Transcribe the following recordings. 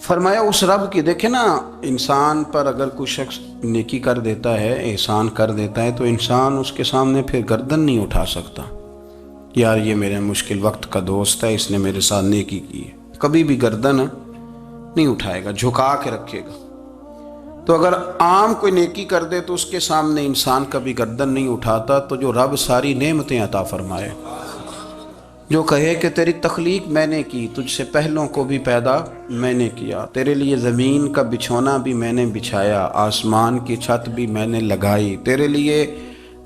فرمایا اس رب کی، دیکھیں نا، انسان پر اگر کوئی شخص نیکی کر دیتا ہے، احسان کر دیتا ہے، تو انسان اس کے سامنے پھر گردن نہیں اٹھا سکتا، یار یہ میرے مشکل وقت کا دوست ہے، اس نے میرے ساتھ نیکی کی ہے، کبھی بھی گردن نہیں اٹھائے گا، جھکا کے رکھے گا۔ تو اگر عام کوئی نیکی کر دے تو اس کے سامنے انسان کبھی گردن نہیں اٹھاتا، تو جو رب ساری نعمتیں عطا فرمائے، جو کہے کہ تیری تخلیق میں نے کی، تجھ سے پہلوں کو بھی پیدا میں نے کیا، تیرے لیے زمین کا بچھونا بھی میں نے بچھایا، آسمان کی چھت بھی میں نے لگائی، تیرے لیے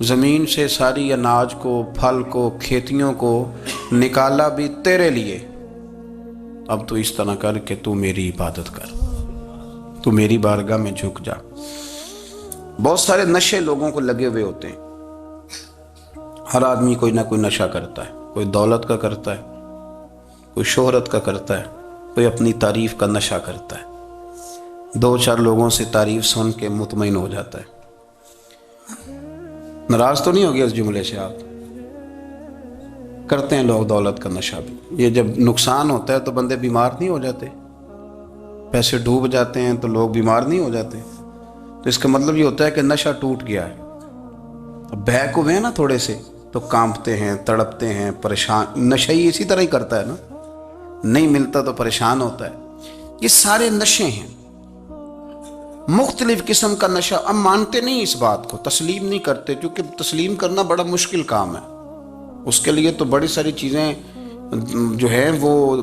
زمین سے ساری اناج کو، پھل کو، کھیتیوں کو نکالا بھی تیرے لیے، اب تو اس طرح کر کہ تو میری عبادت کر، تو میری بارگاہ میں جھک جا۔ بہت سارے نشے لوگوں کو لگے ہوئے ہوتے ہیں، ہر آدمی کوئی نہ کوئی نشہ کرتا ہے، کوئی دولت کا کرتا ہے، کوئی شہرت کا کرتا ہے، کوئی اپنی تعریف کا نشہ کرتا ہے، دو چار لوگوں سے تعریف سن کے مطمئن ہو جاتا ہے۔ ناراض تو نہیں ہو گیا اس جملے سے؟ آپ کرتے ہیں لوگ دولت کا نشہ بھی، یہ جب نقصان ہوتا ہے تو بندے بیمار نہیں ہو جاتے، پیسے ڈوب جاتے ہیں تو لوگ بیمار نہیں ہو جاتے، تو اس کا مطلب یہ ہوتا ہے کہ نشہ ٹوٹ گیا ہے۔ اب بہک ہوئے ہیں نا تھوڑے سے تو کانپتے ہیں، تڑپتے ہیں، پریشان۔ نشہ ہی اسی طرح ہی کرتا ہے نا، نہیں ملتا تو پریشان ہوتا ہے۔ یہ سارے نشے ہیں، مختلف قسم کا نشہ۔ اب مانتے نہیں اس بات کو، تسلیم نہیں کرتے، کیونکہ تسلیم کرنا بڑا مشکل کام ہے، اس کے لیے تو بڑی ساری چیزیں جو ہیں وہ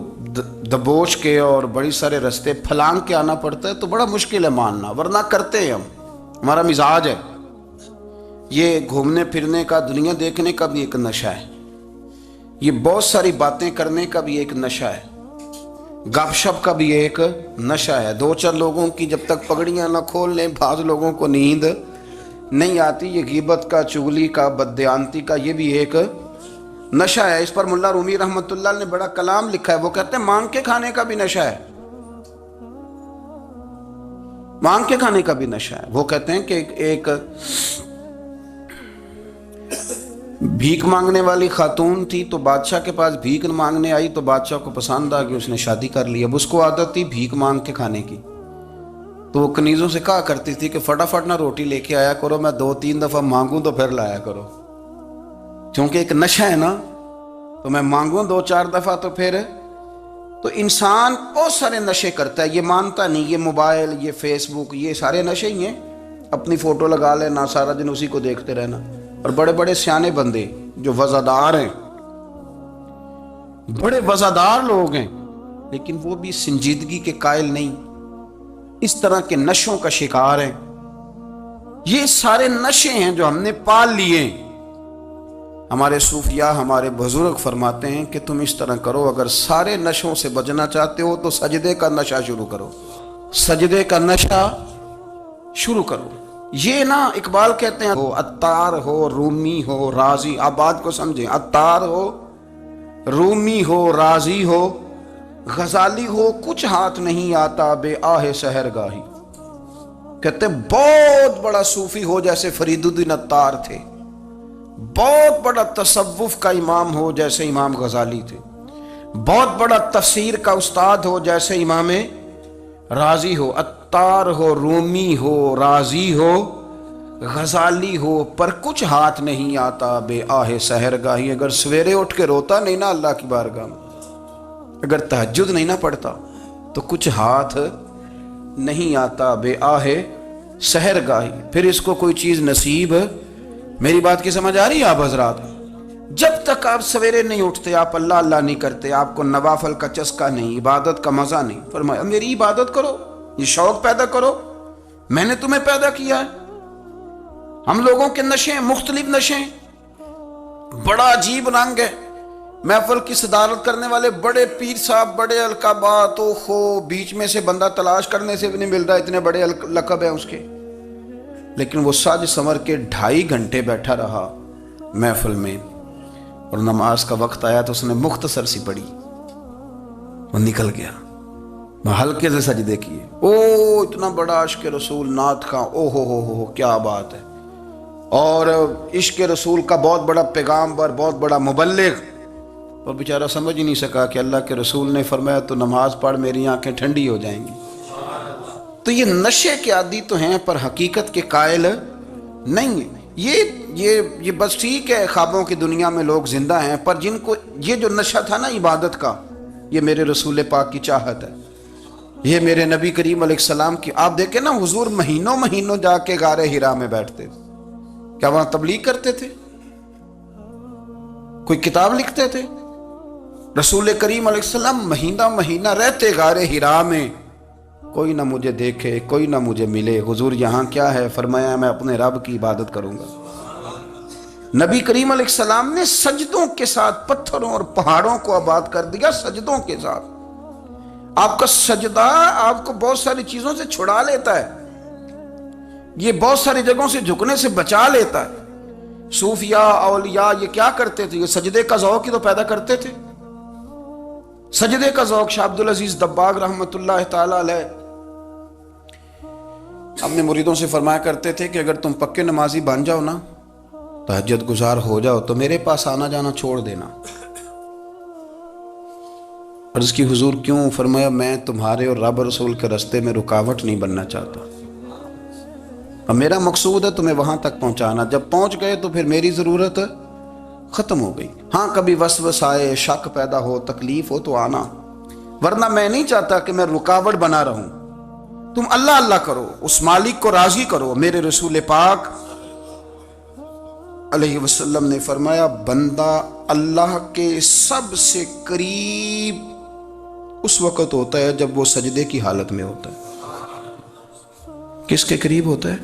دبوچ کے اور بڑی سارے رستے پھلانگ کے آنا پڑتا ہے، تو بڑا مشکل ہے ماننا، ورنہ کرتے ہیں ہم، ہمارا مزاج ہے۔ یہ گھومنے پھرنے کا، دنیا دیکھنے کا بھی ایک نشہ ہے، یہ بہت ساری باتیں کرنے کا بھی ایک نشہ ہے، گپ شپ کا بھی ایک نشہ ہے۔ دو چار لوگوں کی جب تک پگڑیاں نہ کھول لیں، بعض لوگوں کو نیند نہیں آتی، یہ غیبت کا، چغلی کا، بددیانتی کا، یہ بھی ایک نشہ ہے۔ اس پر ملا رومی رحمۃ اللہ نے بڑا کلام لکھا ہے، وہ کہتے ہیں مانگ کے کھانے کا بھی نشہ ہے، مانگ کے کھانے کا بھی نشہ ہے۔ وہ کہتے ہیں کہ ایک بھیک مانگنے والی خاتون تھی، تو بادشاہ کے پاس بھیک مانگنے آئی، تو بادشاہ کو پسند آ گئی، اس نے شادی کر لی۔ اب اس کو عادت تھی بھیک مانگ کے کھانے کی، تو وہ کنیزوں سے کہا کرتی تھی کہ فٹافٹ نہ روٹی لے کے آیا کرو، میں 2-3 دفعہ مانگوں تو پھر لایا کرو، کیونکہ ایک نشہ ہے نا، تو میں مانگوں 2-4 دفعہ تو پھر۔ تو انسان بہت سارے نشے کرتا ہے، یہ مانتا نہیں، یہ موبائل، یہ فیس بک، یہ سارے نشے ہی ہیں۔ اپنی فوٹو لگا لینا، سارا دن اسی کو دیکھتے رہنا، اور بڑے بڑے سیانے بندے جو وزادار ہیں، بڑے وزادار لوگ ہیں، لیکن وہ بھی سنجیدگی کے قائل نہیں، اس طرح کے نشوں کا شکار ہیں۔ یہ سارے نشے ہیں جو ہم نے پال لیے۔ ہمارے صوفیاء، ہمارے بزرگ فرماتے ہیں کہ تم اس طرح کرو، اگر سارے نشوں سے بچنا چاہتے ہو تو سجدے کا نشہ شروع کرو، سجدے کا نشہ شروع کرو۔ یہ نا اقبال کہتے ہیں، عطار ہو، رومی ہو، رازی، آپ بات کو سمجھیں، عطار ہو، رومی ہو، رازی ہو، غزالی ہو، کچھ ہاتھ نہیں آتا بے آہ سحر گاہی۔ کہتے ہیں بہت بڑا صوفی ہو جیسے فرید الدین عطار تھے، بہت بڑا تصوف کا امام ہو جیسے امام غزالی تھے، بہت بڑا تفسیر کا استاد ہو جیسے امام رازی ہو، عطار ہو، رومی ہو، رازی ہو، غزالی ہو، پر کچھ ہاتھ نہیں آتا بے آہ سحر گاہی۔ اگر سویرے اٹھ کے روتا نہیں نا اللہ کی بارگاہ میں، اگر تہجد نہیں نہ پڑھتا، تو کچھ ہاتھ نہیں آتا بے آہ سحر گاہی، پھر اس کو کوئی چیز نصیب۔ میری بات کی سمجھ آ رہی ہے آپ حضرات؟ جب تک آپ سویرے نہیں اٹھتے، آپ اللہ اللہ نہیں کرتے، آپ کو نوافل کا چسکا نہیں، عبادت کا مزہ نہیں، فرمایا میری عبادت کرو، یہ شوق پیدا کرو، میں نے تمہیں پیدا کیا ہے۔ ہم لوگوں کے نشے ہیں، مختلف نشے ہیں، بڑا عجیب رنگ ہے۔ محفل کی صدارت کرنے والے بڑے پیر صاحب، بڑے القابات، بیچ میں سے بندہ تلاش کرنے سے بھی نہیں مل رہا، اتنے بڑے لقب ہیں اس کے، لیکن وہ سج سنور کے 2.5 گھنٹے بیٹھا رہا محفل میں، اور نماز کا وقت آیا تو اس نے مختصر سی پڑھی، وہ نکل گیا، ہلکے سے سجدے کیے۔ اتنا بڑا عشق رسول، نعت خواں، ہو کیا بات ہے، اور عشق رسول کا بہت بڑا پیغامبر، بہت بڑا مبلغ، اور بیچارہ سمجھ ہی نہیں سکا کہ اللہ کے رسول نے فرمایا تو نماز پڑھ میری آنکھیں ٹھنڈی ہو جائیں گی۔ تو یہ نشے کے عادی تو ہیں پر حقیقت کے قائل نہیں ہیں. یہ بس ٹھیک ہے خوابوں کی دنیا میں لوگ زندہ ہیں، پر جن کو یہ جو نشہ تھا نا عبادت کا، یہ میرے رسول پاک کی چاہت ہے، یہ میرے نبی کریم علیہ السلام کی. آپ دیکھیں نا حضور مہینوں جا کے غار حرا میں بیٹھتے تھے. کیا وہاں تبلیغ کرتے تھے؟ کوئی کتاب لکھتے تھے؟ رسول کریم علیہ السلام مہینہ رہتے غار حرا میں. کوئی نہ مجھے دیکھے، کوئی نہ مجھے ملے. حضور یہاں کیا ہے؟ فرمایا میں اپنے رب کی عبادت کروں گا. نبی کریم علیہ السلام نے سجدوں کے ساتھ پتھروں اور پہاڑوں کو آباد کر دیا، سجدوں کے ساتھ. آپ کا سجدہ آپ کو بہت ساری چیزوں سے چھڑا لیتا ہے، یہ بہت ساری جگہوں سے جھکنے سے بچا لیتا ہے. صوفیاء اولیاء یہ کیا کرتے تھے؟ یہ سجدے کا ذوق ہی تو پیدا کرتے تھے. سجدے کا ذوق. شاہ عبدالعزیز دباغ رحمۃ اللہ تعالی علیہ اپنے مریدوں سے فرمایا کرتے تھے کہ اگر تم پکے نمازی بن جاؤ نا، تہجد گزار ہو جاؤ، تو میرے پاس آنا جانا چھوڑ دینا. عرض کی حضور کیوں؟ فرمایا میں تمہارے اور رب رسول کے راستے میں رکاوٹ نہیں بننا چاہتا، اور میرا مقصود ہے تمہیں وہاں تک پہنچانا. جب پہنچ گئے تو پھر میری ضرورت ختم ہو گئی. ہاں کبھی وسوس آئے، شک پیدا ہو، تکلیف ہو تو آنا، ورنہ میں نہیں چاہتا کہ میں رکاوٹ بنا رہوں. تم اللہ اللہ کرو، اس مالک کو راضی کرو. میرے رسول پاک علیہ وسلم نے فرمایا بندہ اللہ کے سب سے قریب اس وقت ہوتا ہے جب وہ سجدے کی حالت میں ہوتا ہے. کس کے قریب ہوتا ہے؟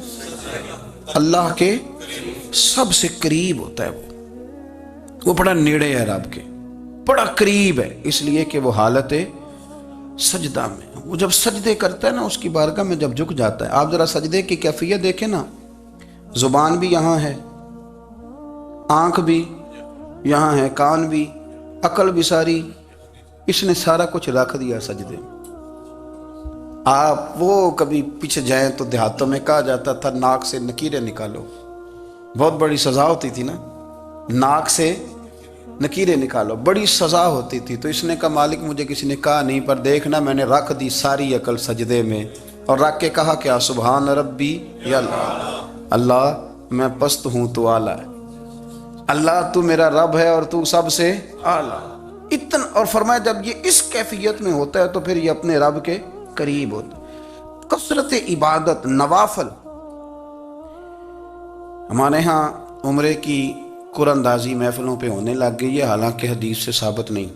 اللہ کے سب سے قریب ہوتا ہے. وہ بڑا نیڑے ہے رب کے، بڑا قریب ہے، اس لیے کہ وہ حالت سجدہ میں. وہ جب سجدے کرتا ہے نا، اس کی بارگاہ میں جب جھک جاتا ہے. آپ ذرا سجدے کی کیفیت دیکھیں نا، زبان بھی یہاں ہے، آنکھ بھی یہاں ہے، کان بھی، عقل بھی ساری، اس نے سارا کچھ رکھ دیا سجدے. آپ وہ کبھی پیچھے جائیں تو دیہاتوں میں کہا جاتا تھا ناک سے نکیریں نکالو، بہت بڑی سزا ہوتی تھی نا، ناک سے نکیریں نکالو، بڑی سزا ہوتی تھی. تو اس نے کہا مالک مجھے کسی نے کہا نہیں، پر دیکھنا میں نے رکھ دی ساری عقل سجدے میں، اور رکھ کے کہا کیا؟ سبحان ربی یا اللہ، اللہ میں پست ہوں تو اعلیٰ ہے، اللہ تو میرا رب ہے اور تو سب سے اعلیٰ. اتنا. اور فرمایا جب یہ اس کیفیت میں ہوتا ہے تو پھر یہ اپنے رب کے قریب ہوتا ہے. کثرت عبادت، نوافل. ہمارے ہاں عمرے کی قرآن اندازی محفلوں پہ ہونے لگ گئی ہے، حالانکہ حدیث سے ثابت نہیں.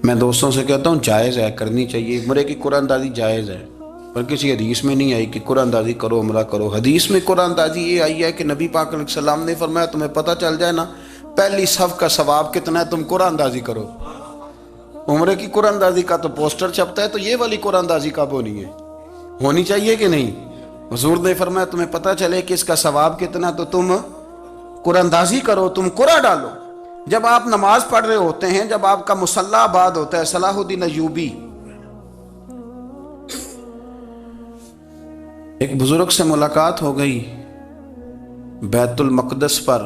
میں دوستوں سے کہتا ہوں جائز ہے، کرنی چاہیے، عمرے کی قرآن اندازی جائز ہے، پر کسی حدیث میں نہیں آئی کہ قرآن اندازی کرو عمرہ کرو. حدیث میں قرآن اندازی یہ آئی ہے کہ نبی پاک علیہ السلام نے فرمایا تمہیں پتہ چل جائے نا پہلی صف کا ثواب کتنا ہے، تم قرآن اندازی کرو. عمرے کی قرآن اندازی کا تو پوسٹر چھپتا ہے، تو یہ والی قرآن اندازی کب ہونی ہے؟ ہونی چاہیے کہ نہیں؟ حضور نے فرمایا تمہیں پتہ چلے کہ اس کا ثواب کتنا، تو تم قرآن اندازی کرو، تم قرآن ڈالو. جب آپ نماز پڑھ رہے ہوتے ہیں، جب آپ کا مصلی آباد ہوتا ہے، صلاح الدین ایوبی ایک بزرگ سے ملاقات ہو گئی، بیت المقدس پر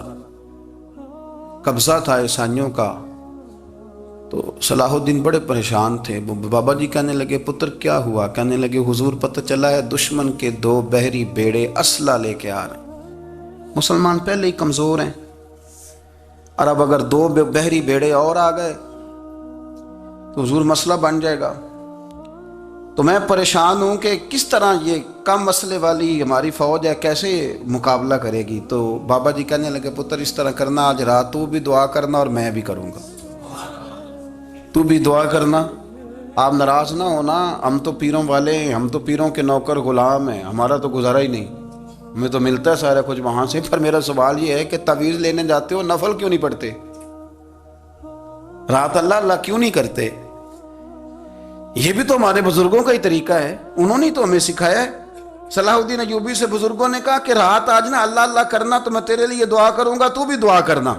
قبضہ تھا عیسائیوں کا. تو صلاح الدین بڑے پریشان تھے. بابا جی کہنے لگے پتر کیا ہوا؟ کہنے لگے حضور پتہ چلا ہے دشمن کے 2 بحری بیڑے اسلحہ لے کے آ رہے ہیں. مسلمان پہلے ہی کمزور ہیں، اور اب اگر 2 بحری بیڑے اور آ گئے تو حضور مسئلہ بن جائے گا. تو میں پریشان ہوں کہ کس طرح یہ کم مسئلے والی ہماری فوج ہے کیسے مقابلہ کرے گی. تو بابا جی کہنے لگے پتر اس طرح کرنا، آج رات تو بھی دعا کرنا اور میں بھی کروں گا، تو بھی دعا کرنا. آپ ناراض نہ ہونا، ہم تو پیروں والے ہیں، ہم تو پیروں کے نوکر غلام ہیں، ہمارا تو گزارا ہی نہیں، ہمیں تو ملتا ہے سارا کچھ وہاں سے. پر میرا سوال یہ ہے کہ تعویذ لینے جاتے ہو نفل کیوں نہیں پڑھتے؟ رات اللہ اللہ کیوں نہیں کرتے؟ یہ بھی تو ہمارے بزرگوں کا ہی طریقہ ہے، انہوں نے تو ہمیں سکھایا ہے. صلاح الدین ایوبی سے بزرگوں نے کہا کہ رات آج نا اللہ اللہ کرنا، تو میں تیرے لیے دعا کروں گا، تو بھی دعا کرنا.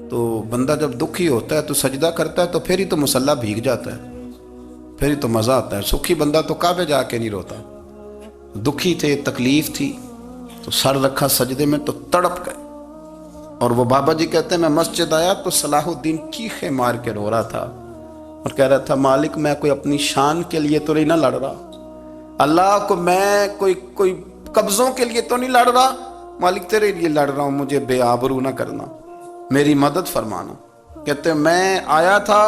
تو بندہ جب دکھی ہوتا ہے تو سجدہ کرتا ہے، تو پھر ہی تو مصلی بھیگ جاتا ہے، پھر ہی تو مزہ آتا ہے. سکھی بندہ تو کعبے جا کے نہیں روتا. دکھی تھے، تکلیف تھی، تو سر رکھا سجدے میں تو تڑپ گئے. اور وہ بابا جی کہتے ہیں میں مسجد آیا تو صلاح الدین چیخے مار کے رو رہا تھا، اور کہہ رہا تھا مالک میں کوئی اپنی شان کے لیے تو نہیں نہ لڑ رہا، اللہ کو میں کوئی قبضوں کے لیے تو نہیں لڑ رہا، مالک تیرے لیے لڑ رہا ہوں، مجھے بے آبرو نہ کرنا، میری مدد فرمانا۔ کہتے ہیں میں آیا تھا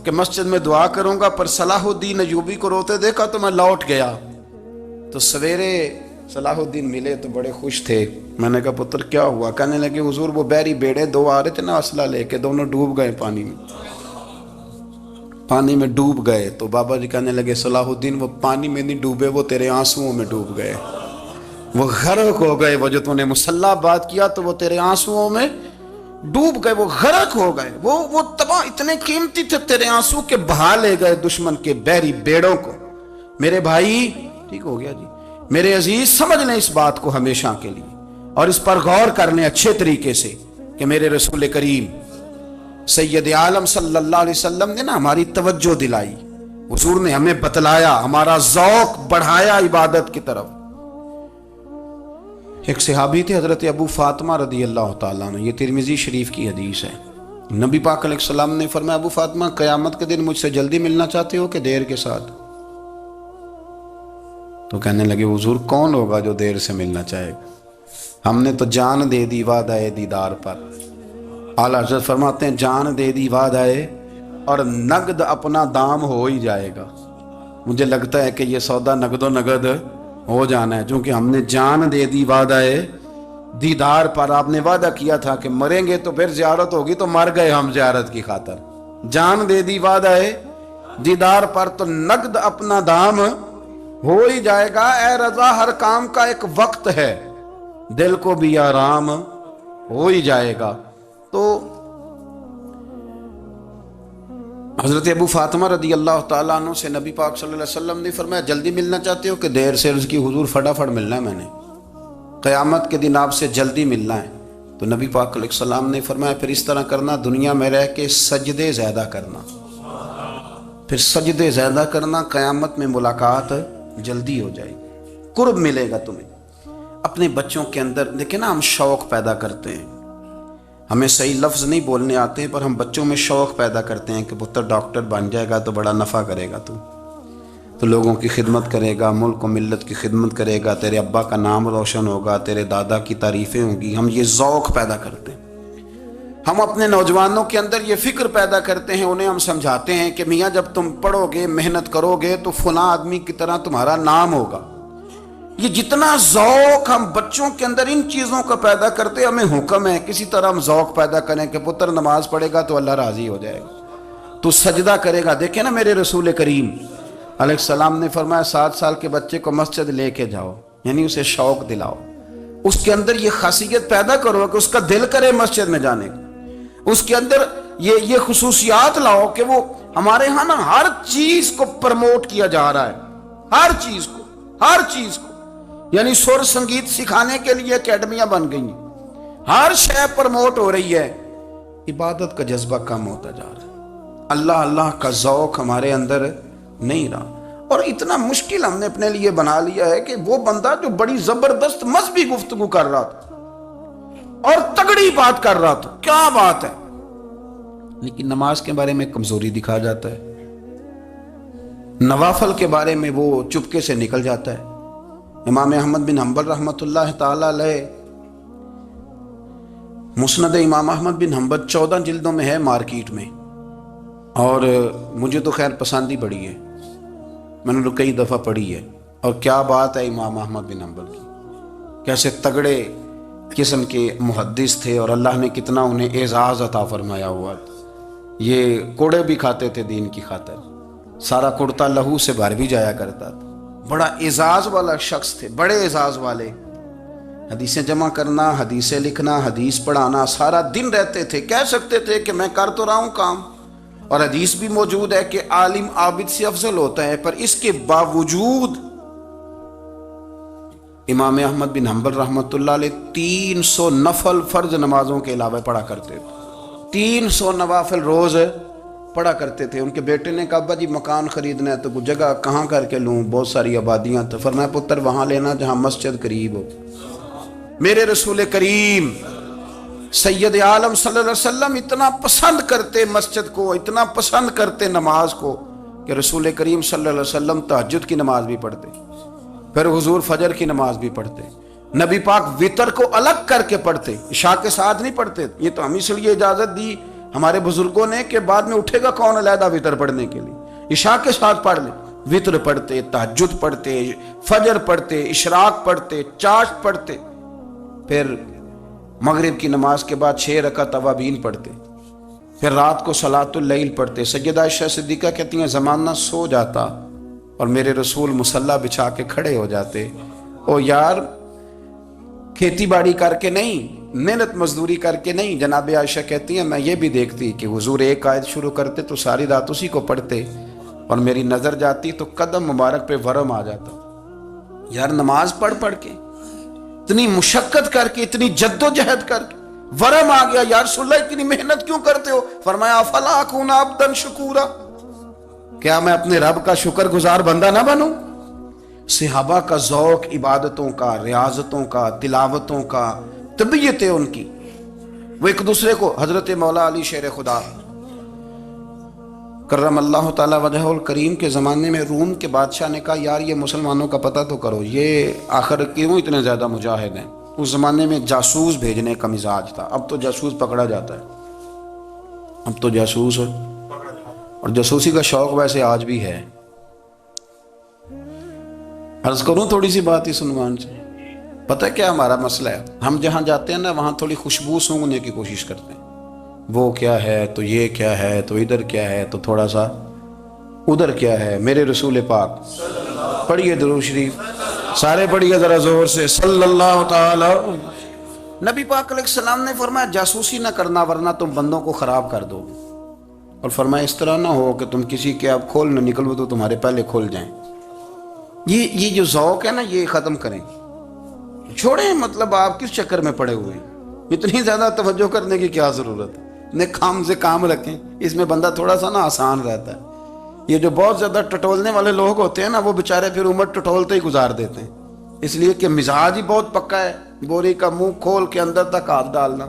کہ مسجد میں دعا کروں گا، پر صلاح الدین ایوبی کو روتے دیکھا تو میں لوٹ گیا۔ تو سویرے صلاح الدین ملے تو بڑے خوش تھے۔ میں نے کہا پتر کیا ہوا؟ کہنے لگے حضور وہ بحری بیڑے دو آ رہے تھے نا اسلحہ لے کے، دونوں ڈوب گئے پانی میں ڈوب گئے۔ تو بابا جی کہنے لگے صلاح الدین وہ پانی میں نہیں ڈوبے، وہ تیرے آنسوؤں میں ڈوب گئے، وہ غرق ہو گئے، وہ جو تو نے مسلح بات کیا تو وہ تیرے آنسوؤں میں ڈوب گئے، وہ غرق ہو گئے، وہ تباہ اتنے قیمتی تھے تیرے آنسو کے بہا لے گئے دشمن کے بحری بیڑوں کو۔ میرے بھائی ٹھیک ہو گیا جی، میرے عزیز سمجھ لیں اس بات کو ہمیشہ کے لیے، اور اس پر غور کر لیں اچھے طریقے سے کہ میرے رسول کریم سید عالم صلی اللہ علیہ وسلم نے نا ہماری توجہ دلائی، حضور نے ہمیں بتلایا، ہمارا ذوق بڑھایا عبادت کی طرف۔ ایک صحابی تھے حضرت ابو فاطمہ رضی اللہ تعالیٰ عنہ، یہ ترمذی شریف کی حدیث ہے۔ نبی پاک علیہ السلام نے فرمایا ابو فاطمہ قیامت کے دن مجھ سے جلدی ملنا چاہتے ہو کہ دیر کے ساتھ؟ تو کہنے لگے حضور کون ہوگا جو دیر سے ملنا چاہے گا، ہم نے تو جان دے دی وعدہ دیدار پر۔ اعلیٰ حضرت فرماتے ہیں جان دے دی وعدہ اور نقد اپنا دام ہو ہی جائے گا۔ مجھے لگتا ہے کہ یہ سودا نقد و نقد ہو جانا ہے، چونکہ ہم نے جان دے دی وعدہ دیدار پر۔ آپ نے وعدہ کیا تھا کہ مریں گے تو پھر زیارت ہوگی، تو مر گئے ہم زیارت کی خاطر۔ جان دے دی وعدہ دیدار پر تو نقد اپنا دام ہو ہی جائے گا۔ اے رضا ہر کام کا ایک وقت ہے، دل کو بھی آرام ہو ہی جائے گا۔ تو حضرت ابو فاطمہ رضی اللہ تعالیٰ عنہ سے نبی پاک صلی اللہ علیہ وسلم نے فرمایا جلدی ملنا چاہتے ہو کہ دیر سے؟ عرض کی حضور فٹافٹ ملنا ہے، میں نے قیامت کے دن آپ سے جلدی ملنا ہے۔ تو نبی پاک علیہ السلام نے فرمایا پھر اس طرح کرنا، دنیا میں رہ کے سجدے زیادہ کرنا، پھر سجدے زیادہ کرنا، قیامت میں ملاقات جلدی ہو جائے گی، قرب ملے گا تمہیں۔ اپنے بچوں کے اندر دیکھیں نا، ہم شوق پیدا کرتے ہیں، ہمیں صحیح لفظ نہیں بولنے آتے ہیں پر ہم بچوں میں شوق پیدا کرتے ہیں کہ پتر ڈاکٹر بن جائے گا تو بڑا نفع کرے گا، تو لوگوں کی خدمت کرے گا، ملک و ملت کی خدمت کرے گا، تیرے ابا کا نام روشن ہوگا، تیرے دادا کی تعریفیں ہوں گی۔ ہم یہ ذوق پیدا کرتے ہیں، ہم اپنے نوجوانوں کے اندر یہ فکر پیدا کرتے ہیں، انہیں ہم سمجھاتے ہیں کہ میاں جب تم پڑھو گے محنت کرو گے تو فلاں آدمی کی طرح تمہارا نام ہوگا۔ یہ جتنا ذوق ہم بچوں کے اندر ان چیزوں کا پیدا کرتے، ہمیں حکم ہے کسی طرح ہم ذوق پیدا کریں کہ پتر نماز پڑھے گا تو اللہ راضی ہو جائے گا، تو سجدہ کرے گا۔ دیکھیں نا میرے رسول کریم علیہ السلام نے فرمایا 7 سال کے بچے کو مسجد لے کے جاؤ، یعنی اسے شوق دلاؤ، اس کے اندر یہ خاصیت پیدا کرو کہ اس کا دل کرے مسجد میں جانے کا، اس کے اندر یہ خصوصیات لاؤ کہ وہ ہمارے ہاں نا ہر چیز کو پرموٹ کیا جا رہا ہے، ہر چیز کو، یعنی سر سنگیت سکھانے کے لیے اکیڈمیاں بن گئی ہیں، ہر شے پرموٹ ہو رہی ہے، عبادت کا جذبہ کم ہوتا جا رہا ہے، اللہ کا ذوق ہمارے اندر نہیں رہا۔ اور اتنا مشکل ہم نے اپنے لیے بنا لیا ہے کہ وہ بندہ جو بڑی زبردست مذہبی گفتگو کر رہا تھا اور تگڑی بات کر رہا تھا، کیا بات ہے، لیکن نماز کے بارے میں کمزوری دکھا جاتا ہے، نوافل کے بارے میں وہ چپکے سے نکل جاتا ہے۔ امام احمد بن حنبل رحمۃ اللہ تعالی علیہ، مسند امام احمد بن حنبل 14 جلدوں میں ہے مارکیٹ میں، اور مجھے تو خیر پسند ہی پڑی ہے، میں نے تو کئی دفعہ پڑھی ہے، اور کیا بات ہے امام احمد بن حنبل کی، کیسے تگڑے قسم کے محدث تھے اور اللہ نے کتنا انہیں اعزاز عطا فرمایا ہوا تھا۔ یہ کوڑے بھی کھاتے تھے دین کی خاطر، سارا کرتا لہو سے بھر بھی جایا کرتا تھا، بڑا اعزاز والا شخص تھے، بڑے اعزاز والے، حدیثیں جمع کرنا، حدیثیں لکھنا، حدیث پڑھانا، سارا دن رہتے تھے، کہہ سکتے تھے کہ میں کر تو رہا ہوں کام، اور حدیث بھی موجود ہے کہ عالم عابد سے افضل ہوتا ہے، پر اس کے باوجود امام احمد بن حنبل رحمۃ اللہ علیہ 300 نفل فرض نمازوں کے علاوہ پڑھا کرتے تھے، 300 نوافل روز پڑھا کرتے تھے۔ ان کے بیٹے نے کہا ابا جی مکان خریدنا ہے تو جگہ کہاں کر کے لوں، بہت ساری آبادیاں، تو فرمایا پتر وہاں لینا جہاں مسجد قریب ہو۔ میرے رسول کریم سید عالم صلی اللہ علیہ وسلم اتنا پسند کرتے مسجد کو، اتنا پسند کرتے نماز کو کہ رسول کریم صلی اللہ علیہ وسلم تہجد کی نماز بھی پڑھتے، پھر حضور فجر کی نماز بھی پڑھتے، نبی پاک وتر کو الگ کر کے پڑھتے، عشاء کے ساتھ نہیں پڑھتے۔ یہ تو ہم اس لیے اجازت دی ہمارے بزرگوں نے کہ بعد میں اٹھے گا کون علیحدہ وتر پڑھنے کے لیے، عشاء کے ساتھ پڑھ لیں۔ وتر پڑھتے، تہجد پڑھتے، فجر پڑھتے، اشراق پڑھتے، چاشت پڑھتے، پھر مغرب کی نماز کے بعد 6 رکعت اوابین پڑھتے، پھر رات کو صلاۃ اللیل پڑھتے۔ سیدہ عائشہ صدیقہ کہتی ہیں زمانہ سو جاتا اور میرے رسول مصلی بچھا کے کھڑے ہو جاتے۔ او یار، کھیتی باڑی کر کے نہیں، محنت مزدوری کر کے نہیں، جناب عائشہ کہتی ہیں میں یہ بھی دیکھتی کہ حضور ایک آیت شروع کرتے تو ساری رات اسی کو پڑھتے، اور میری نظر جاتی تو قدم مبارک پہ ورم آ جاتا۔ یار نماز پڑھ پڑھ کے، اتنی مشقت کر کے، اتنی جد و جہد کر کے ورم آ گیا، یا رسول اللہ اتنی محنت کیوں کرتے ہو؟ فرمایا افلا اکون عبدا شکورا، کیا میں اپنے رب کا شکر گزار بندہ نہ بنوں؟ صحابہ کا ذوق عبادتوں کا، ریاضتوں کا، تلاوتوں کا، طبیعت ہے ان کی، وہ ایک دوسرے کو، حضرت مولا علی شیر خدا کرم اللہ تعالی وجہہ الکریم کے زمانے میں روم کے بادشاہ نے کہا یار یہ مسلمانوں کا پتہ تو کرو، یہ آخر کیوں اتنے زیادہ مجاہد ہیں؟ اس زمانے میں جاسوس بھیجنے کا مزاج تھا، اب تو جاسوس پکڑا جاتا ہے، اب تو جاسوس ہے، اور جاسوسی کا شوق ویسے آج بھی ہے۔ عرض کروں تھوڑی سی بات اس عنوان سے، پتہ کیا ہمارا مسئلہ ہے؟ ہم جہاں جاتے ہیں نا وہاں تھوڑی خوشبو سونگنے کی کوشش کرتے ہیں، وہ کیا ہے تو یہ کیا ہے تو ادھر کیا ہے تو تھوڑا سا ادھر کیا ہے۔ میرے رسول پاک، پڑھیے درود شریف، سارے پڑھیے ذرا زور سے، صلی اللہ تعالی۔ نبی پاک علیہ السلام نے فرمایا جاسوسی نہ کرنا ورنہ تم بندوں کو خراب کر دو گے، اور فرمایا اس طرح نہ ہو کہ تم کسی کے آپ کھول نہ نکلو تو تمہارے پہلے کھول جائیں۔ یہ جو ذوق ہے نا یہ ختم کریں، چھوڑیں، مطلب آپ کس چکر میں پڑے ہوئے ہیں؟ اتنی زیادہ توجہ کرنے کی کیا ضرورت ہے؟ نیک کام سے کام رکھیں، اس میں بندہ تھوڑا سا نا آسان رہتا ہے۔ یہ جو بہت زیادہ ٹٹولنے والے لوگ ہوتے ہیں نا وہ بےچارے پھر عمر ٹٹولتے ہی گزار دیتے ہیں، اس لیے کہ مزاج ہی بہت پکا ہے، بوری کا منہ کھول کے اندر تک ہاتھ ڈالنا،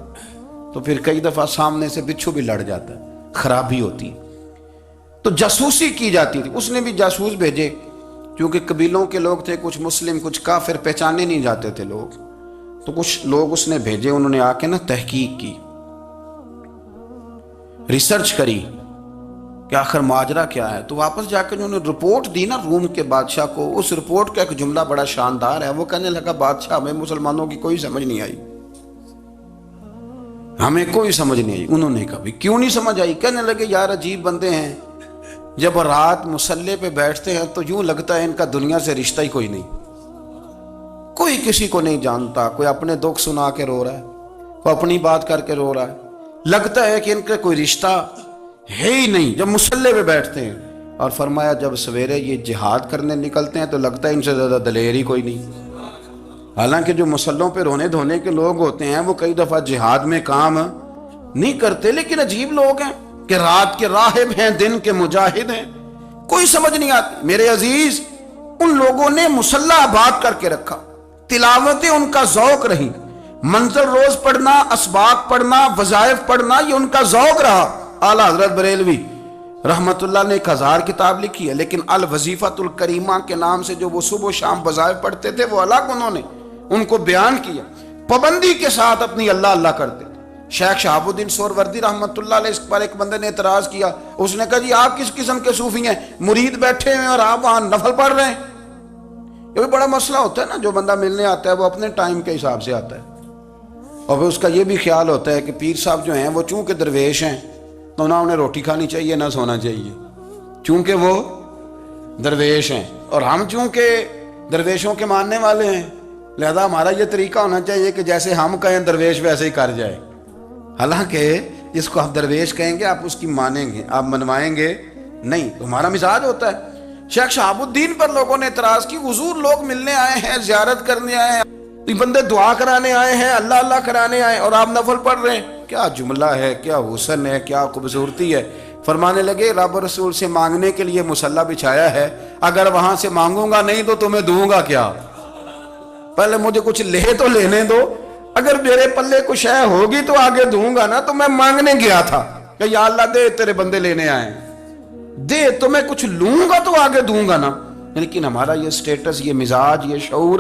تو پھر کئی دفعہ سامنے سے بچھو بھی لڑ جاتا ہے، خرابی ہوتی ہے۔ تو جاسوسی کی جاتی تھی، اس نے بھی جاسوس بھیجے، کیونکہ قبیلوں کے لوگ تھے، کچھ مسلم کچھ کافر، پہچانے نہیں جاتے تھے لوگ، تو کچھ لوگ اس نے بھیجے، انہوں نے آ کے نا تحقیق کی، ریسرچ کری کہ آخر ماجرا کیا ہے، تو واپس جا کے انہوں نے رپورٹ دی نا روم کے بادشاہ کو۔ اس رپورٹ کا ایک جملہ بڑا شاندار ہے، وہ کہنے لگا بادشاہ ہمیں مسلمانوں کی کوئی سمجھ نہیں آئی، ہمیں کوئی سمجھ نہیں آئی۔ انہوں نے کہا بھی کیوں نہیں سمجھ آئی؟ کہنے لگے یار عجیب بندے ہیں، جب رات مصلی پہ بیٹھتے ہیں تو یوں لگتا ہے ان کا دنیا سے رشتہ ہی کوئی نہیں، کوئی کسی کو نہیں جانتا، کوئی اپنے دکھ سنا کے رو رہا ہے، کوئی اپنی بات کر کے رو رہا ہے، لگتا ہے کہ ان کا کوئی رشتہ ہے ہی نہیں جب مصلی پہ بیٹھتے ہیں۔ اور فرمایا جب سویرے یہ جہاد کرنے نکلتے ہیں تو لگتا ہے ان سے زیادہ دلیر ہی کوئی نہیں، حالانکہ جو مصلوں پہ رونے دھونے کے لوگ ہوتے ہیں وہ کئی دفعہ جہاد میں کام نہیں کرتے، لیکن عجیب لوگ ہیں کہ رات کے راہب ہیں، دن کے مجاہد ہیں، کوئی سمجھ نہیں آتی۔ میرے عزیز، ان لوگوں نے مصلی آباد کر کے رکھا، تلاوتیں ان کا ذوق رہی، منظر روز پڑھنا، اسباق پڑھنا، وظائف پڑھنا، یہ ان کا ذوق رہا۔ اعلیٰ حضرت بریلوی رحمت اللہ نے 1000 کتاب لکھی ہے، لیکن الوظیفۃ الکریمہ کے نام سے جو وہ صبح و شام وظائف پڑھتے تھے وہ الگ انہوں نے ان کو بیان کیا، پابندی کے ساتھ اپنی اللہ اللہ کرتے تھے۔ شیخ شہاب الدین سہروردی رحمت اللہ علیہ، اس پر ایک بندے نے اعتراض کیا، اس نے کہا جی آپ کس قسم کے صوفی ہیں، مرید بیٹھے ہیں اور آپ وہاں نفل پڑھ رہے ہیں؟ یہ بھی بڑا مسئلہ ہوتا ہے نا، جو بندہ ملنے آتا ہے وہ اپنے ٹائم کے حساب سے آتا ہے، اور پھر اس کا یہ بھی خیال ہوتا ہے کہ پیر صاحب جو ہیں وہ چونکہ درویش ہیں تو نہ انہیں روٹی کھانی چاہیے نہ سونا چاہیے، چونکہ وہ درویش ہیں، اور ہم چونکہ درویشوں کے ماننے والے ہیں لہذا ہمارا یہ طریقہ ہونا چاہیے کہ جیسے ہم کہیں درویش ویسے ہی کر جائے، حالانکہ جس کو آپ درویش کہیں گے آپ اس کی مانیں گے، آپ منوائیں گے نہیں، تو ہمارا مزاج ہوتا ہے۔ شیخ شہاب الدین پر لوگوں نے اعتراض کی، حضور لوگ ملنے آئے ہیں، زیارت کرنے آئے ہیں، یہ بندے دعا کرانے آئے ہیں، اللہ اللہ کرانے آئے اور آپ نفل پڑھ رہے ہیں، کیا جملہ ہے، کیا حسن ہے، کیا خوبصورتی ہے۔ فرمانے لگے رب رسول سے مانگنے کے لیے مصلی بچھایا ہے، اگر وہاں سے مانگوں گا نہیں تو تمہیں دوں گا کیا؟ پہلے مجھے کچھ لے تو لینے دو، اگر میرے پلے کچھ ہے ہوگی تو آگے دوں گا نا. تو میں مانگنے گیا تھا کہ یا اللہ دے, تیرے بندے لینے آئے دے, تو میں کچھ لوں گا تو آگے دوں گا نا. لیکن ہمارا یہ سٹیٹس, یہ مزاج, یہ شعور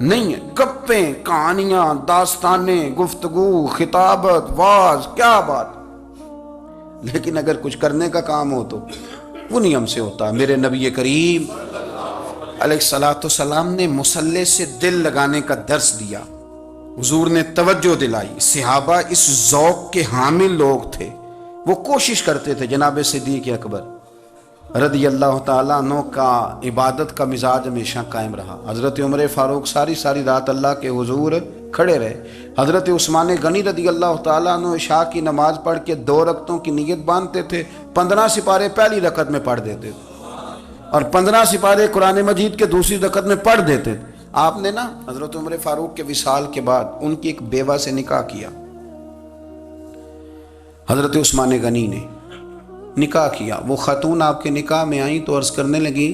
نہیں ہے. گپیں, کہانیاں, داستانیں, گفتگو, خطابت, واز, کیا بات. لیکن اگر کچھ کرنے کا کام ہو تو وہ نہیں ہم سے ہوتا. میرے نبی کریم علیہ الصلوۃ والسلام نے مصلی سے دل لگانے کا درس دیا. حضور نے توجہ دلائی. صحابہ اس ذوق کے حامل لوگ تھے, وہ کوشش کرتے تھے. جناب صدیق اکبر رضی اللہ تعالیٰ عنہ کا عبادت کا مزاج ہمیشہ قائم رہا. حضرت عمر فاروق ساری رات اللہ کے حضور کھڑے رہے. حضرت عثمان غنی رضی اللہ تعالیٰ عنہ عشاء کی نماز پڑھ کے 2 رکعتوں کی نیت باندھتے تھے. 15 سپارے پہلی رکعت میں پڑھ دیتے تھے اور 15 سپارے قرآن مجید کے دوسری رکعت میں پڑھ دیتے تھے. آپ نے نا حضرت عمر فاروق کے وصال کے بعد ان کی ایک بیوہ سے نکاح کیا. حضرت عثمان غنی نے نکاح کیا. وہ خاتون آپ کے نکاح میں آئیں تو عرض کرنے لگی,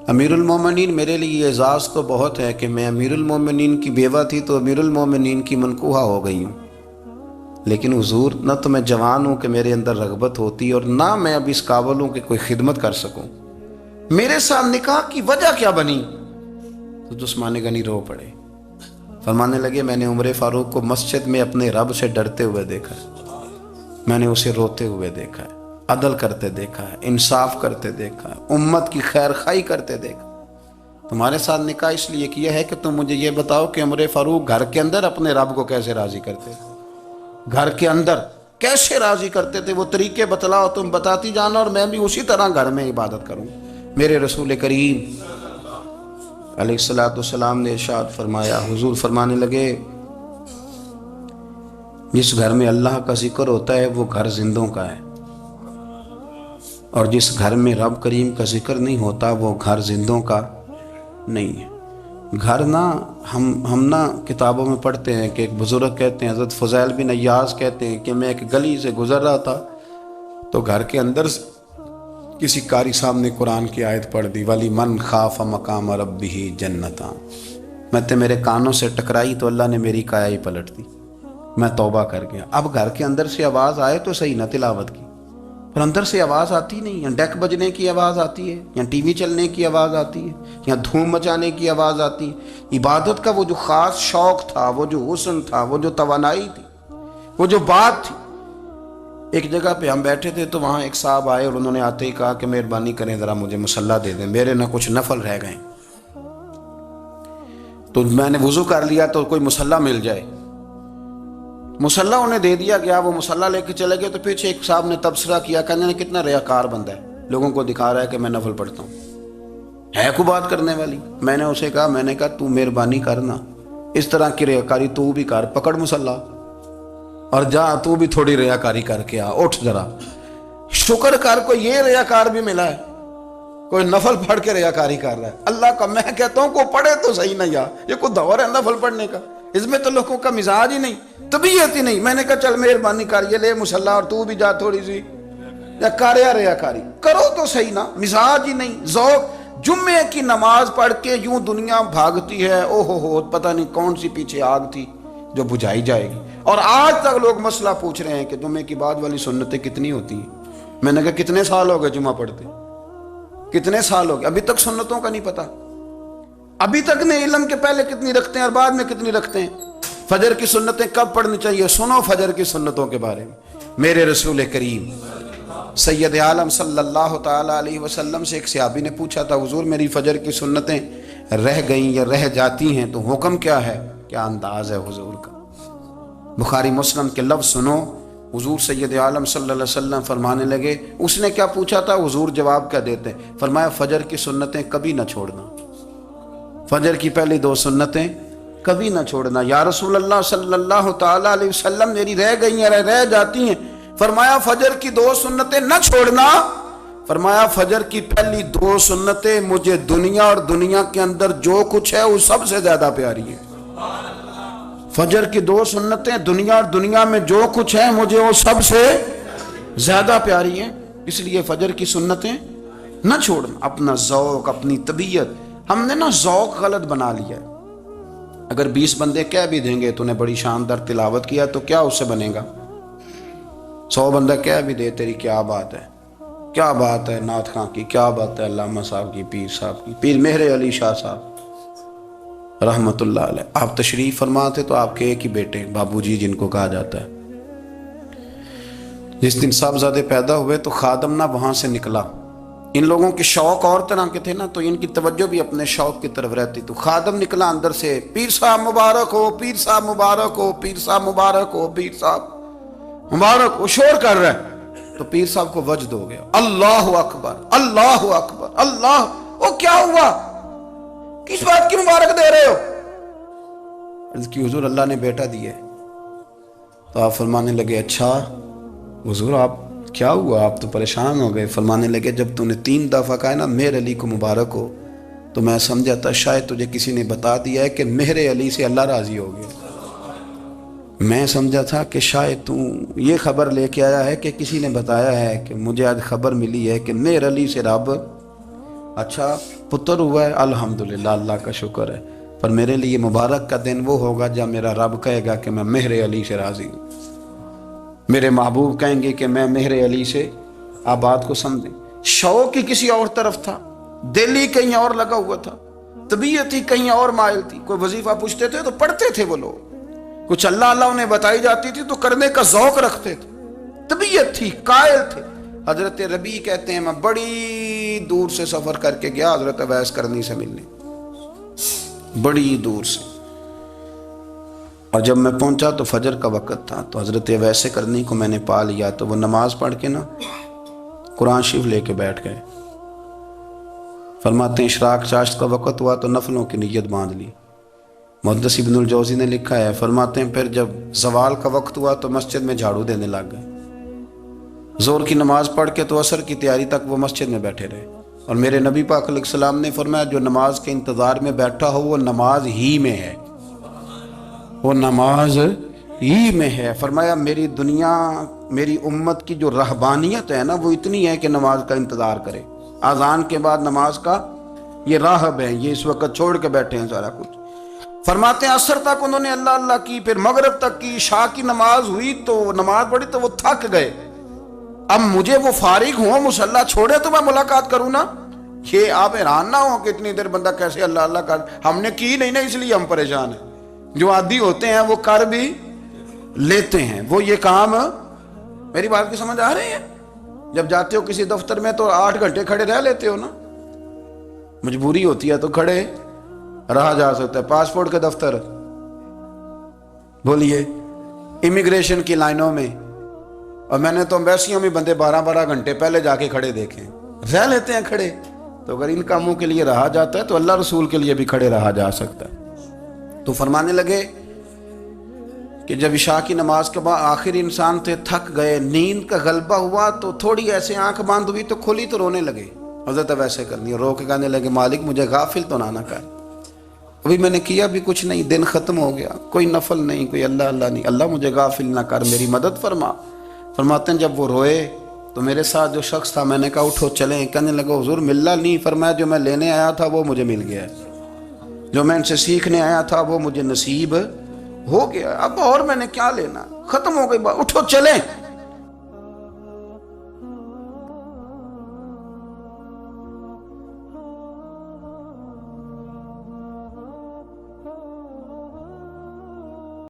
امیر المومنین میرے لیے یہ اعزاز تو بہت ہے کہ میں امیر المومنین کی بیوہ تھی تو امیر المومنین کی منکوحہ ہو گئی ہوں, لیکن حضور نہ تو میں جوان ہوں کہ میرے اندر رغبت ہوتی اور نہ میں اب اس قابل ہوں کہ کوئی خدمت کر سکوں. میرے ساتھ نکاح کی وجہ کیا بنی؟ تو عثمان غنی رو پڑے. فرمانے لگے, میں نے عمر فاروق کو مسجد میں اپنے رب سے ڈرتے ہوئے دیکھا ہے, میں نے اسے روتے ہوئے دیکھا ہے, عدل کرتے دیکھا ہے, انصاف کرتے دیکھا ہے, امت کی خیر خواہی کرتے دیکھا. تمہارے ساتھ نکاح اس لیے کیا ہے کہ تم مجھے یہ بتاؤ کہ عمر فاروق گھر کے اندر اپنے رب کو کیسے راضی کرتے تھے, گھر کے اندر کیسے راضی کرتے تھے. وہ طریقے بتلاؤ, تم بتاتی جانا اور میں بھی اسی طرح گھر میں عبادت کروں. میرے رسول کریم علیہ الصلوۃ والسلام نے ارشاد فرمایا. حضور فرمانے لگے, جس گھر میں اللہ کا ذکر ہوتا ہے وہ گھر زندوں کا ہے, اور جس گھر میں رب کریم کا ذکر نہیں ہوتا وہ گھر زندوں کا نہیں ہے. گھر نا ہم نا کتابوں میں پڑھتے ہیں کہ ایک بزرگ کہتے ہیں, حضرت فضیل بن عیاض کہتے ہیں کہ میں ایک گلی سے گزر رہا تھا تو گھر کے اندر کسی قاری صاحب نے قرآن کی آیت پڑھ دی, ولی من خاف مقام ربہ جنتاں. میں تے میرے کانوں سے ٹکرائی تو اللہ نے میری کایا ہی پلٹ دی, میں توبہ کر گیا. اب گھر کے اندر سے آواز آئے تو صحیح نہ تلاوت کی, پر اندر سے آواز آتی نہیں, یا ڈیک بجنے کی آواز آتی ہے, یا ٹی وی چلنے کی آواز آتی ہے, یا دھوم مچانے کی آواز آتی ہے. عبادت کا وہ جو خاص شوق تھا, وہ جو حسن تھا, وہ جو توانائی تھی, وہ جو بات تھی. ایک جگہ پہ ہم بیٹھے تھے تو وہاں ایک صاحب آئے اور انہوں نے آتے ہی کہا کہ مہربانی کریں ذرا مجھے مصلی دے دیں, میرے نہ کچھ نفل رہ گئے. تو میں نے وضو کر لیا تو کوئی مصلی مل جائے. مصلی انہیں دے دیا گیا, وہ مصلی لے کے چلے گئے. تو پیچھے ایک صاحب نے تبصرہ کیا, کہنے کتنا ریاکار بندہ ہے, لوگوں کو دکھا رہا ہے کہ میں نفل پڑھتا ہوں, ہے کو بات کرنے والی. میں نے اسے کہا, میں نے کہا تو مہربانی کرنا, اس طرح کی ریاکاری تو بھی کر, پکڑ مصلی اور جا, تو بھی تھوڑی ریاکاری کر کے آ, اٹھ ذرا شکر کر. کوئی یہ ریاکار بھی ملا ہے, کوئی نفل پڑھ کے ریاکاری کر رہا ہے. اللہ کا میں کہتا ہوں کو پڑھے تو صحیح نہ, یہ کوئی دور ہے نفل پڑھنے کا, اس میں تو لوگوں کا مزاج ہی نہیں, طبیعت ہی نہیں. میں نے کہا چل مہربانی کر, یہ لے مصلی اور تو بھی جا تھوڑی سی, یا کر یا ریاکاری کرو تو صحیح نا. مزاج ہی نہیں, ذوق. جمعے کی نماز پڑھ کے یوں دنیا بھاگتی ہے, او ہو پتہ نہیں کون سی پیچھے آگ تھی جو بجھائی جائے گی. اور آج تک لوگ مسئلہ پوچھ رہے ہیں کہ جمعے کی بعد والی سنتیں کتنی ہوتی ہیں. میں نے کہا کتنے سال ہو گئے جمعہ پڑھتے, کتنے سال ہو گئے, ابھی تک سنتوں کا نہیں پتا, ابھی تک نے علم کے پہلے کتنی رکھتے ہیں اور بعد میں کتنی رکھتے ہیں. فجر کی سنتیں کب پڑھنی چاہیے, سنو فجر کی سنتوں کے بارے میں. میرے رسول کریم سید عالم صلی اللہ تعالیٰ علیہ وسلم سے ایک صحابی نے پوچھا تھا, حضور میری فجر کی سنتیں رہ گئیں یا رہ جاتی ہیں تو حکم کیا ہے, کیا انداز ہے حضور کا. بخاری مسلم کے لفظ سنو, حضور سید عالم صلی اللہ علیہ وسلم فرمانے لگے. اس نے کیا پوچھا تھا, حضور جواب کیا دیتے, فرمایا فجر کی سنتیں کبھی نہ چھوڑنا, فجر کی پہلی 2 سنتیں کبھی نہ چھوڑنا. یا رسول اللہ صلی اللہ تعالیٰ علیہ وسلم میری رہ گئی ہیں, رہ جاتی ہیں. فرمایا فجر کی 2 سنتیں نہ چھوڑنا. فرمایا فجر کی پہلی 2 سنتیں مجھے دنیا اور دنیا کے اندر جو کچھ ہے وہ سب سے زیادہ پیاری ہے. فجر کی 2 سنتیں دنیا اور دنیا میں جو کچھ ہے مجھے وہ سب سے زیادہ پیاری ہیں. اس لیے فجر کی سنتیں نہ چھوڑنا. اپنا ذوق, اپنی طبیعت, ہم نے نا ذوق غلط بنا لیا ہے. اگر 20 بندے کہہ بھی دیں گے تو نے بڑی شاندار تلاوت کیا تو کیا اس سے بنے گا؟ 100 بندہ کہہ بھی دے تیری کیا بات ہے، کیا بات ہے نعت خاں کی، کیا بات ہے علامہ صاحب کی، پیر صاحب کی، پیر مہر علی شاہ صاحب رحمت اللہ علیہ، آپ تشریف فرما تھے تو آپ کے ایک ہی بیٹے بابو جی جن کو کہا جاتا ہے، جس دن صاحبزادے پیدا ہوئے تو خادم نہ وہاں سے نکلا، ان لوگوں کے شوق اور طرح کے تھے نا تو ان کی توجہ بھی اپنے شوق کی طرف رہتی، تو خادم نکلا اندر سے، پیر صاحب مبارک ہو، پیر صاحب مبارک ہو، پیر صاحب مبارک ہو، پیر صاحب مبارک ہو، شور کر رہا ہے، تو پیر صاحب کو وجد ہو گیا، اللہ اکبر اللہ اکبر اللہ، وہ کیا ہوا، کس بات کی مبارک دے رہے ہو؟ عرض کی حضور اللہ نے بیٹا دیا ہے، تو آپ فرمانے لگے اچھا حضور آپ کیا ہوا، آپ تو پریشان ہو گئے، فرمانے لگے جب تو نے 3 دفعہ کہا نا مہر علی کو مبارک ہو تو میں سمجھا تھا شاید تجھے کسی نے بتا دیا ہے کہ مہر علی سے اللہ راضی ہو گیا، میں سمجھا تھا کہ شاید تو یہ خبر لے کے آیا ہے کہ کسی نے بتایا ہے کہ مجھے آج خبر ملی ہے کہ مہر علی سے رب اچھا پتر ہوا ہے، الحمدللہ اللہ کا شکر ہے، پر میرے لیے مبارک کا دن وہ ہوگا جب میرا رب کہے گا کہ میں مہر علی سے راضی ہوں، میرے محبوب کہیں گے کہ میں مہر علی سے، آپ بات کو سمجھیں، شوق ہی کسی اور طرف تھا، دل ہی کہیں اور لگا ہوا تھا، طبیعت ہی کہیں اور مائل تھی، کوئی وظیفہ پوچھتے تھے تو پڑھتے تھے وہ لوگ، کچھ اللہ اللہ انہیں بتائی جاتی تھی تو کرنے کا ذوق رکھتے تھے، طبیعت تھی، قائل تھے۔ حضرت ربیع کہتے ہیں میں بڑی دور سے سفر کر کے گیا حضرت اویس کرنی سے ملنے، بڑی دور سے، اور جب میں پہنچا تو فجر کا وقت تھا، تو حضرت اویس کرنی کو میں نے پا لیا، تو وہ نماز پڑھ کے نا قرآن شریف لے کے بیٹھ گئے، فرماتے ہیں اشراق چاشت کا وقت ہوا تو نفلوں کی نیت باندھ لی، محدث ابن الجوزی نے لکھا ہے، فرماتے ہیں پھر جب زوال کا وقت ہوا تو مسجد میں جھاڑو دینے لگ گئے، زور کی نماز پڑھ کے تو عصر کی تیاری تک وہ مسجد میں بیٹھے رہے، اور میرے نبی پاک علیہ السلام نے فرمایا جو نماز کے انتظار میں بیٹھا ہو وہ نماز ہی میں ہے، وہ نماز ہی میں ہے، فرمایا میری دنیا میری امت کی جو رہبانیت ہے نا وہ اتنی ہے کہ نماز کا انتظار کرے، اذان کے بعد نماز کا یہ راہب ہے، یہ اس وقت چھوڑ کے بیٹھے ہیں سارا کچھ، فرماتے ہیں عصر تک انہوں نے اللہ اللہ کی، پھر مغرب تک کی، عشاء کی نماز ہوئی تو نماز پڑھی تو وہ تھک گئے، اب مجھے وہ فارغ ہوں مصلی چھوڑے تو میں ملاقات کروں نا، یہ آپ حیران نہ ہو کہ اتنی دیر بندہ کیسے اللہ اللہ کر، ہم نے کی نہیں نا اس لیے ہم پریشان ہیں، جو عادی ہوتے ہیں وہ کر بھی لیتے ہیں، وہ یہ کام، میری بات کی سمجھ آ رہی ہے؟ جب جاتے ہو کسی دفتر میں تو 8 گھنٹے کھڑے رہ لیتے ہو نا، مجبوری ہوتی ہے تو کھڑے رہا جا سکتا ہے، پاسپورٹ کے دفتر بولیے، امیگریشن کی لائنوں میں، اور میں نے تو امبیسیوں میں بندے 12 گھنٹے پہلے جا کے کھڑے دیکھے، رہ لیتے ہیں کھڑے، تو اگر ان کاموں کے لیے رہا جاتا ہے تو اللہ رسول کے لیے بھی کھڑے رہا جا سکتا ہے۔ تو فرمانے لگے کہ جب عشاء کی نماز کے بعد آخر انسان تھے، تھک گئے، نیند کا غلبہ ہوا تو تھوڑی ایسے آنکھ بند ہوئی تو کھلی تو رونے لگے، حضرت ویسے کرنی، رو کے کہنے لگے مالک مجھے غافل تو نہ کر، ابھی میں نے کیا بھی کچھ نہیں، دن ختم ہو گیا، کوئی نفل نہیں، کوئی اللہ اللہ نہیں، اللہ مجھے غافل نہ کر، میری مدد فرما۔ فرماتے ہیں جب وہ روئے تو میرے ساتھ جو شخص تھا میں نے کہا اٹھو چلیں، کہنے لگا حضور ملنا نہیں، فرمایا جو میں لینے آیا تھا وہ مجھے مل گیا، جو میں ان سے سیکھنے آیا تھا وہ مجھے نصیب ہو گیا، اب اور میں نے کیا لینا، ختم ہو گئی بات، اٹھو چلیں۔